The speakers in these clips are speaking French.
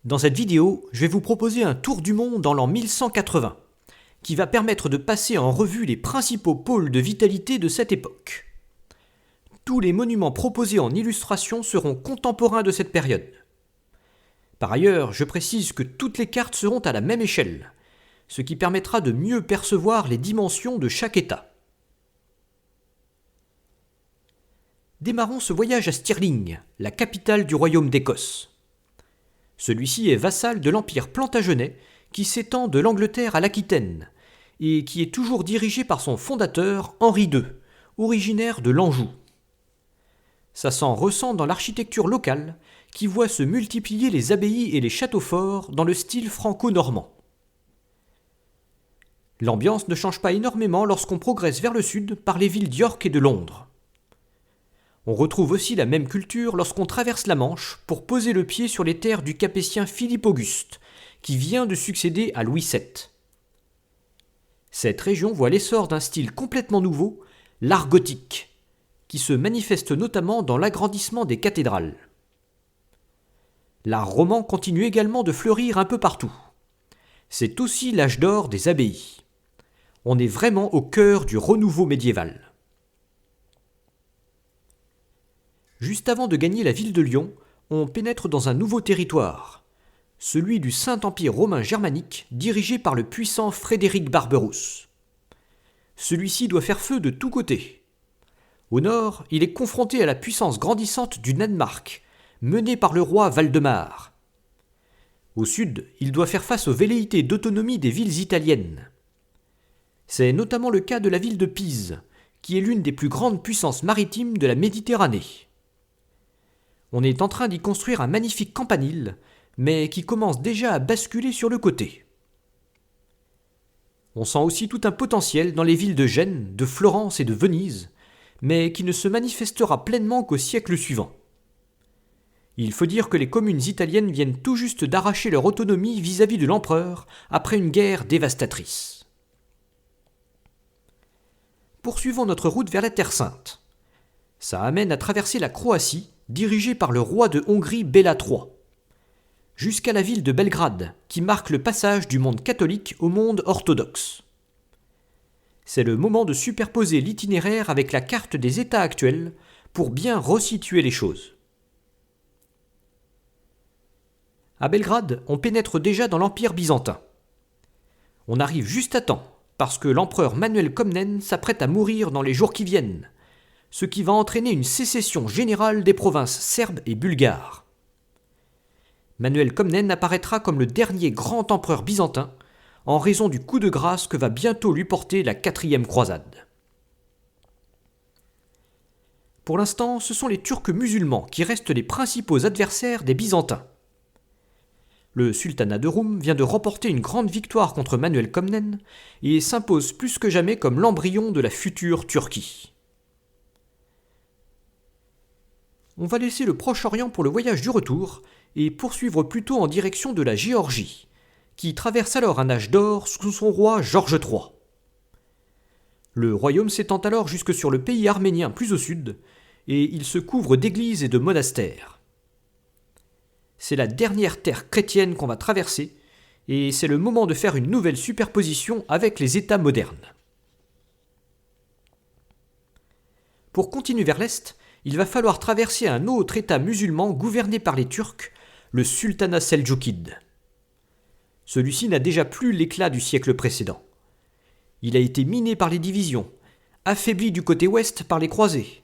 Dans cette vidéo, je vais vous proposer un tour du monde en l'an 1180, qui va permettre de passer en revue les principaux pôles de vitalité de cette époque. Tous les monuments proposés en illustration seront contemporains de cette période. Par ailleurs, je précise que toutes les cartes seront à la même échelle, ce qui permettra de mieux percevoir les dimensions de chaque État. Démarrons ce voyage à Stirling, la capitale du royaume d'Écosse. Celui-ci est vassal de l'empire plantagenet qui s'étend de l'Angleterre à l'Aquitaine et qui est toujours dirigé par son fondateur Henri II, originaire de l'Anjou. Ça s'en ressent dans l'architecture locale qui voit se multiplier les abbayes et les châteaux forts dans le style franco-normand. L'ambiance ne change pas énormément lorsqu'on progresse vers le sud par les villes d'York et de Londres. On retrouve aussi la même culture lorsqu'on traverse la Manche pour poser le pied sur les terres du capétien Philippe Auguste, qui vient de succéder à Louis VII. Cette région voit l'essor d'un style complètement nouveau, l'art gothique, qui se manifeste notamment dans l'agrandissement des cathédrales. L'art roman continue également de fleurir un peu partout. C'est aussi l'âge d'or des abbayes. On est vraiment au cœur du renouveau médiéval. Juste avant de gagner la ville de Lyon, on pénètre dans un nouveau territoire, celui du Saint-Empire romain germanique dirigé par le puissant Frédéric Barberousse. Celui-ci doit faire feu de tous côtés. Au nord, il est confronté à la puissance grandissante du Danemark, menée par le roi Valdemar. Au sud, il doit faire face aux velléités d'autonomie des villes italiennes. C'est notamment le cas de la ville de Pise, qui est l'une des plus grandes puissances maritimes de la Méditerranée. On est en train d'y construire un magnifique campanile, mais qui commence déjà à basculer sur le côté. On sent aussi tout un potentiel dans les villes de Gênes, de Florence et de Venise, mais qui ne se manifestera pleinement qu'au siècle suivant. Il faut dire que les communes italiennes viennent tout juste d'arracher leur autonomie vis-à-vis de l'empereur après une guerre dévastatrice. Poursuivons notre route vers la Terre Sainte. Ça amène à traverser la Croatie, dirigée par le roi de Hongrie Béla III, jusqu'à la ville de Belgrade, qui marque le passage du monde catholique au monde orthodoxe. C'est le moment de superposer l'itinéraire avec la carte des États actuels pour bien resituer les choses. À Belgrade, on pénètre déjà dans l'Empire byzantin. On arrive juste à temps, parce que l'empereur Manuel Comnène s'apprête à mourir dans les jours qui viennent, ce qui va entraîner une sécession générale des provinces serbes et bulgares. Manuel Comnène apparaîtra comme le dernier grand empereur byzantin, en raison du coup de grâce que va bientôt lui porter la 4e croisade. Pour l'instant, ce sont les Turcs musulmans qui restent les principaux adversaires des Byzantins. Le sultanat de Roum vient de remporter une grande victoire contre Manuel Comnène et s'impose plus que jamais comme l'embryon de la future Turquie. On va laisser le Proche-Orient pour le voyage du retour et poursuivre plutôt en direction de la Géorgie, qui traverse alors un âge d'or sous son roi Georges III. Le royaume s'étend alors jusque sur le pays arménien plus au sud, et il se couvre d'églises et de monastères. C'est la dernière terre chrétienne qu'on va traverser, et c'est le moment de faire une nouvelle superposition avec les États modernes. Pour continuer vers l'est, il va falloir traverser un autre État musulman gouverné par les Turcs, le sultanat seldjoukide. Celui-ci n'a déjà plus l'éclat du siècle précédent. Il a été miné par les divisions, affaibli du côté ouest par les croisés,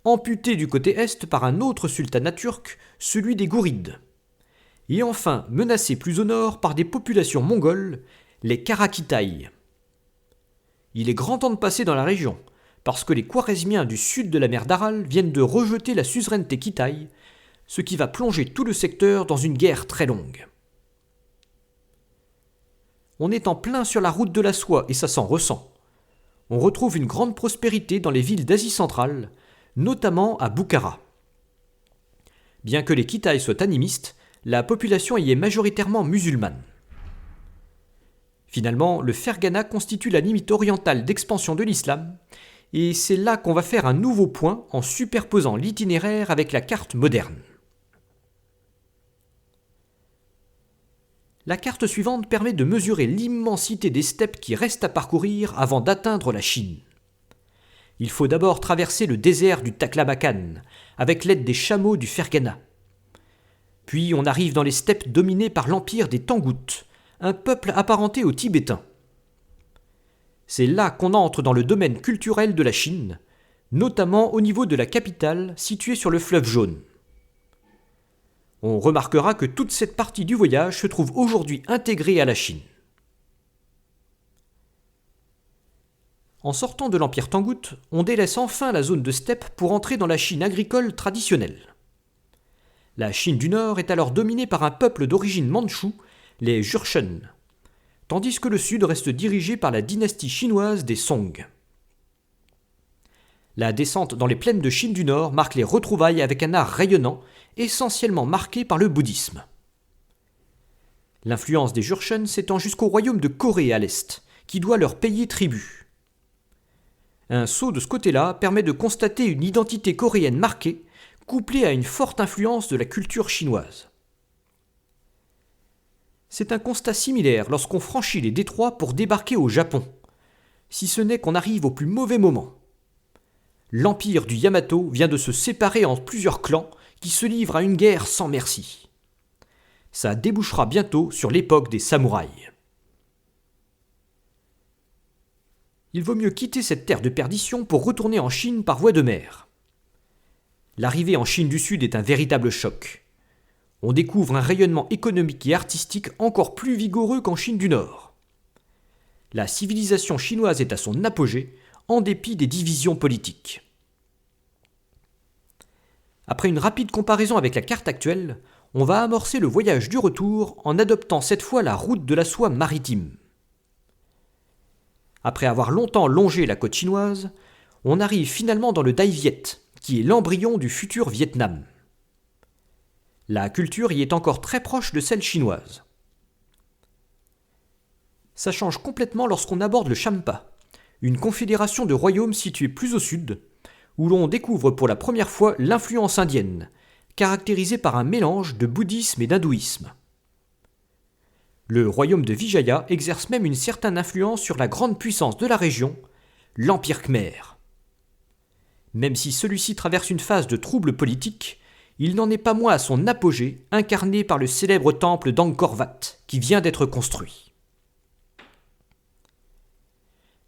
amputé du côté est par un autre sultanat turc, celui des Gourides, et enfin menacé plus au nord par des populations mongoles, les Karakhitai. Il est grand temps de passer dans la région, parce que les Khwarezmiens du sud de la mer d'Aral viennent de rejeter la suzeraineté Kitaï, ce qui va plonger tout le secteur dans une guerre très longue. On est en plein sur la route de la soie et ça s'en ressent. On retrouve une grande prospérité dans les villes d'Asie centrale, notamment à Boukhara. Bien que les Kitaïs soient animistes, la population y est majoritairement musulmane. Finalement, le Ferghana constitue la limite orientale d'expansion de l'islam, et c'est là qu'on va faire un nouveau point en superposant l'itinéraire avec la carte moderne. La carte suivante permet de mesurer l'immensité des steppes qui restent à parcourir avant d'atteindre la Chine. Il faut d'abord traverser le désert du Taklamakan, avec l'aide des chameaux du Ferghana. Puis on arrive dans les steppes dominées par l'empire des Tangoutes, un peuple apparenté aux Tibétains. C'est là qu'on entre dans le domaine culturel de la Chine, notamment au niveau de la capitale située sur le fleuve Jaune. On remarquera que toute cette partie du voyage se trouve aujourd'hui intégrée à la Chine. En sortant de l'empire Tangoute, on délaisse enfin la zone de steppe pour entrer dans la Chine agricole traditionnelle. La Chine du Nord est alors dominée par un peuple d'origine mandchoue, les Jurchen, tandis que le sud reste dirigé par la dynastie chinoise des Song. La descente dans les plaines de Chine du Nord marque les retrouvailles avec un art rayonnant, essentiellement marqué par le bouddhisme. L'influence des Jurchen s'étend jusqu'au royaume de Corée à l'est, qui doit leur payer tribut. Un saut de ce côté-là permet de constater une identité coréenne marquée, couplée à une forte influence de la culture chinoise. C'est un constat similaire lorsqu'on franchit les détroits pour débarquer au Japon, si ce n'est qu'on arrive au plus mauvais moment. L'empire du Yamato vient de se séparer en plusieurs clans qui se livrent à une guerre sans merci. Ça débouchera bientôt sur l'époque des samouraïs. Il vaut mieux quitter cette terre de perdition pour retourner en Chine par voie de mer. L'arrivée en Chine du Sud est un véritable choc. On découvre un rayonnement économique et artistique encore plus vigoureux qu'en Chine du Nord. La civilisation chinoise est à son apogée, en dépit des divisions politiques. Après une rapide comparaison avec la carte actuelle, on va amorcer le voyage du retour en adoptant cette fois la route de la soie maritime. Après avoir longtemps longé la côte chinoise, on arrive finalement dans le Dai Viet, qui est l'embryon du futur Vietnam. La culture y est encore très proche de celle chinoise. Ça change complètement lorsqu'on aborde le Champa, une confédération de royaumes situés plus au sud, où l'on découvre pour la première fois l'influence indienne, caractérisée par un mélange de bouddhisme et d'hindouisme. Le royaume de Vijaya exerce même une certaine influence sur la grande puissance de la région, l'Empire Khmer. Même si celui-ci traverse une phase de troubles politiques, il n'en est pas moins à son apogée, incarné par le célèbre temple d'Angkor Wat, qui vient d'être construit.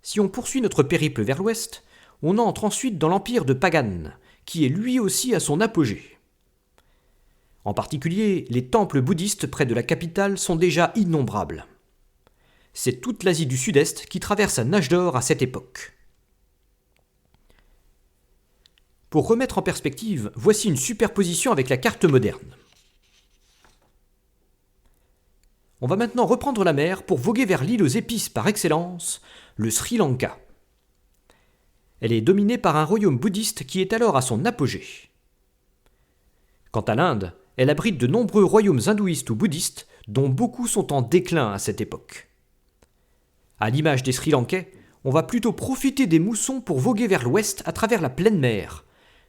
Si on poursuit notre périple vers l'ouest, on entre ensuite dans l'empire de Pagan, qui est lui aussi à son apogée. En particulier, les temples bouddhistes près de la capitale sont déjà innombrables. C'est toute l'Asie du Sud-Est qui traverse un âge d'or à cette époque. Pour remettre en perspective, voici une superposition avec la carte moderne. On va maintenant reprendre la mer pour voguer vers l'île aux épices par excellence, le Sri Lanka. Elle est dominée par un royaume bouddhiste qui est alors à son apogée. Quant à l'Inde, elle abrite de nombreux royaumes hindouistes ou bouddhistes, dont beaucoup sont en déclin à cette époque. À l'image des Sri Lankais, on va plutôt profiter des moussons pour voguer vers l'ouest à travers la pleine mer,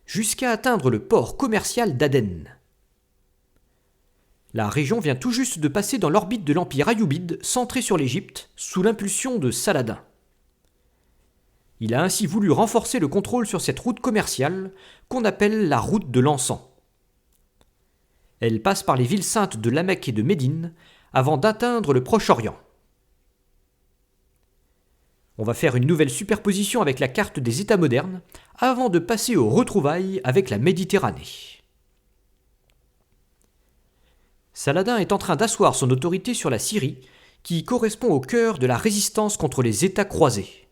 jusqu'à atteindre le port commercial d'Aden. La région vient tout juste de passer dans l'orbite de l'empire ayoubide centré sur l'Égypte, sous l'impulsion de Saladin. Il a ainsi voulu renforcer le contrôle sur cette route commerciale qu'on appelle la route de l'encens. Elle passe par les villes saintes de La Mecque et de Médine avant d'atteindre le Proche-Orient. On va faire une nouvelle superposition avec la carte des États modernes avant de passer aux retrouvailles avec la Méditerranée. Saladin est en train d'asseoir son autorité sur la Syrie, qui correspond au cœur de la résistance contre les États croisés.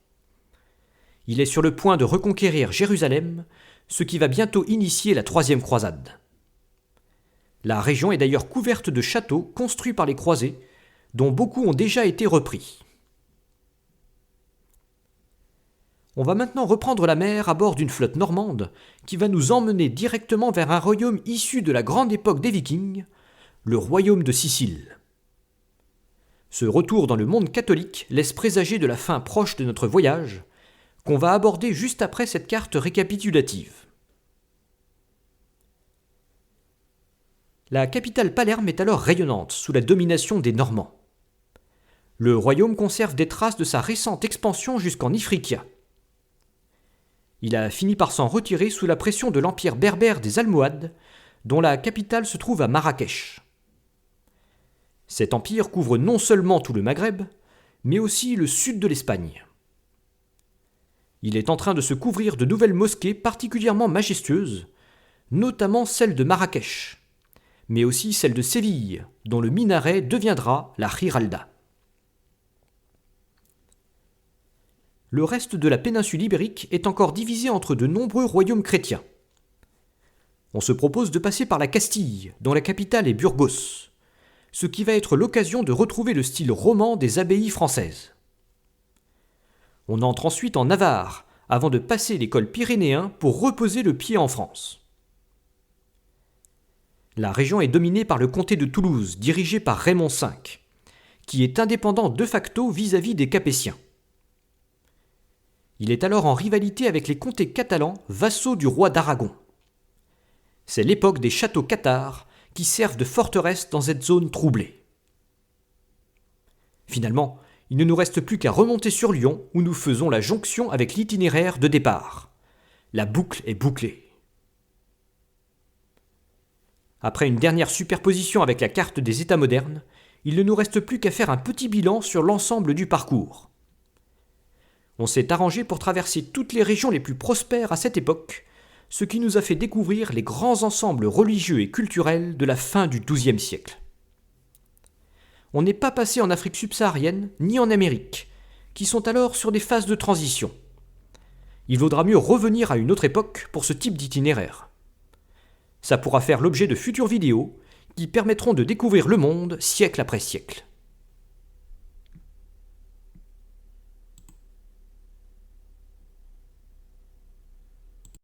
Il est sur le point de reconquérir Jérusalem, ce qui va bientôt initier la troisième croisade. La région est d'ailleurs couverte de châteaux construits par les croisés, dont beaucoup ont déjà été repris. On va maintenant reprendre la mer à bord d'une flotte normande qui va nous emmener directement vers un royaume issu de la grande époque des Vikings, le royaume de Sicile. Ce retour dans le monde catholique laisse présager de la fin proche de notre voyage, qu'on va aborder juste après cette carte récapitulative. La capitale Palerme est alors rayonnante sous la domination des Normands. Le royaume conserve des traces de sa récente expansion jusqu'en Ifriqiya. Il a fini par s'en retirer sous la pression de l'empire berbère des Almohades, dont la capitale se trouve à Marrakech. Cet empire couvre non seulement tout le Maghreb, mais aussi le sud de l'Espagne. Il est en train de se couvrir de nouvelles mosquées particulièrement majestueuses, notamment celle de Marrakech, mais aussi celle de Séville, dont le minaret deviendra la Giralda. Le reste de la péninsule ibérique est encore divisé entre de nombreux royaumes chrétiens. On se propose de passer par la Castille, dont la capitale est Burgos, ce qui va être l'occasion de retrouver le style roman des abbayes françaises. On entre ensuite en Navarre, avant de passer les cols pyrénéens pour reposer le pied en France. La région est dominée par le comté de Toulouse, dirigé par Raymond V, qui est indépendant de facto vis-à-vis des Capétiens. Il est alors en rivalité avec les comtés catalans, vassaux du roi d'Aragon. C'est l'époque des châteaux cathares qui servent de forteresse dans cette zone troublée. Finalement, il ne nous reste plus qu'à remonter sur Lyon où nous faisons la jonction avec l'itinéraire de départ. La boucle est bouclée. Après une dernière superposition avec la carte des États modernes, il ne nous reste plus qu'à faire un petit bilan sur l'ensemble du parcours. On s'est arrangé pour traverser toutes les régions les plus prospères à cette époque, ce qui nous a fait découvrir les grands ensembles religieux et culturels de la fin du XIIe siècle. On n'est pas passé en Afrique subsaharienne ni en Amérique, qui sont alors sur des phases de transition. Il vaudra mieux revenir à une autre époque pour ce type d'itinéraire. Ça pourra faire l'objet de futures vidéos qui permettront de découvrir le monde siècle après siècle.